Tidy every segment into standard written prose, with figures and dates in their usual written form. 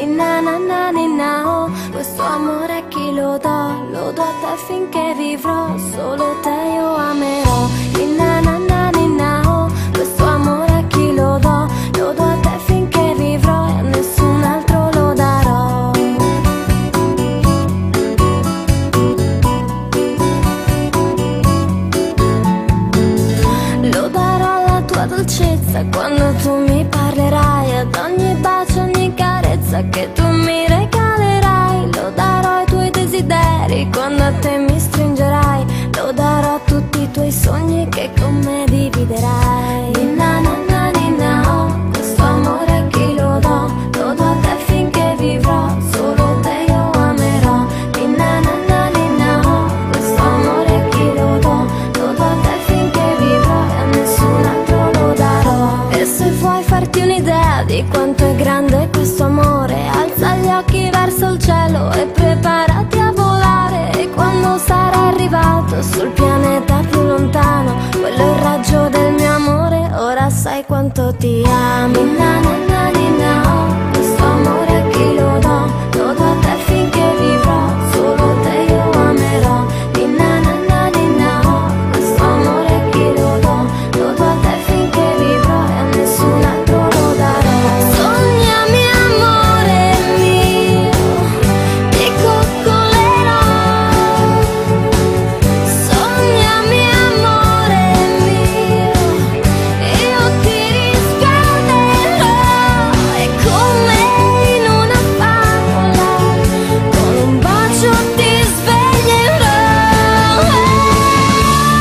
ninna nanna ninna oh. Questo amore a chi lo do a te finché vivrò, solo te io amerò, ninna nanna ninna oh. Questo amore a chi lo do a te finché vivrò e a nessun altro lo darò. Lo darò alla tua dolcezza quando tu mi parlerai, ad ogni bacio, ogni carezza che tu mi regalerai. Lo darò ai tuoi desideri quando a te mi stringerai, lo darò a tutti i tuoi sogni che con me dividerai. Ninna nanna ninna oh, questo amore a chi lo do a te finché vivrò, solo te io amerò. Ninna nanna ninna oh, questo amore a chi lo do a te finché vivrò e a nessun altro lo darò. E se vuoi farti un'idea di quanto è grande questo amore, alza gli occhi verso il cielo e preparati a volare. E quando sarà arrivato sul pianeta più lontano, quello è il raggio del mio amore, ora sai quanto ti amo. Ninna nanna ninna oh, questo amore a chi lo do a te finché vivrò, solo te io amerò. Ninna nanna ninna oh, questo amore a chi lo do a te finché vivrò e a nessun altro lo darò. Sognami amore mio, ti coccolerò. Sognami amore mio, io ti riscalderò. E come in una favola, con un bacio ti sveglierò.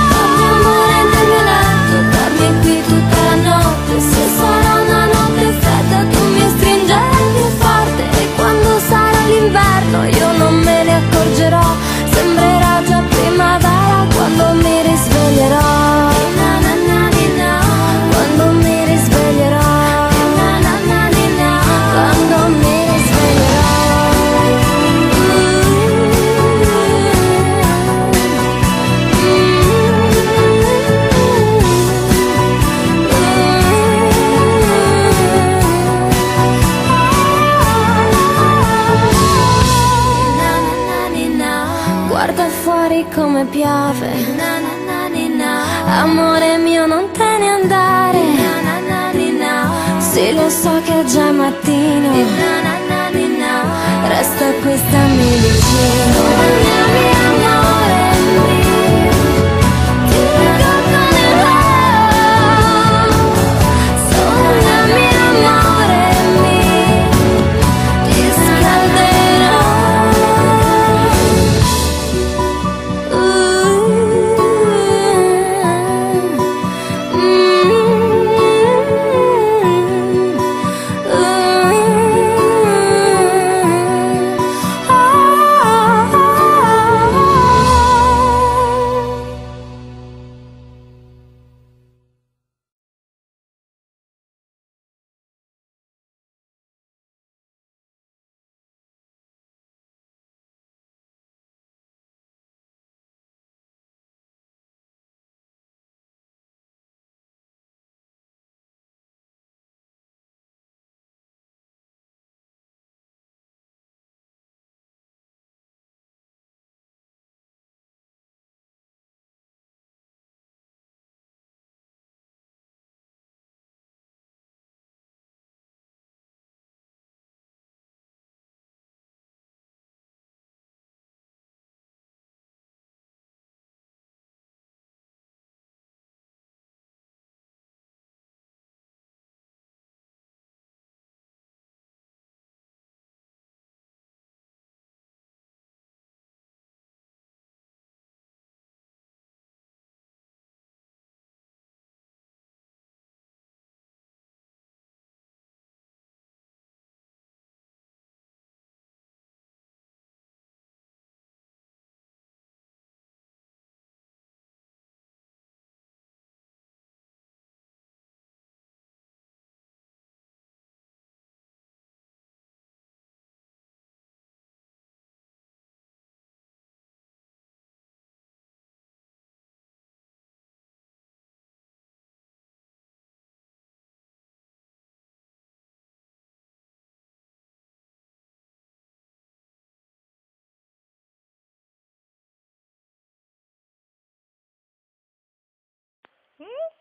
Dammi amore nel mio letto, darmi qui tutta la notte. Se sarà una notte fredda tu mi stringerai più forte, e quando sarà l'inverno io non me ne accorgerò. Sembrerà già primavera quando mi risveglierò. Ninna nanna ninna oh, quando mi risveglierò. Ninna nanna ninna oh, quando mi risveglierò. Guarda fuori come piove, amore mio non te ne andare. Sì, lo so che è già mattino, resta qui, stammi vicino. Sognami amore mio, ti coccolerò. Sognami amore mio, ti scalderò. Mm?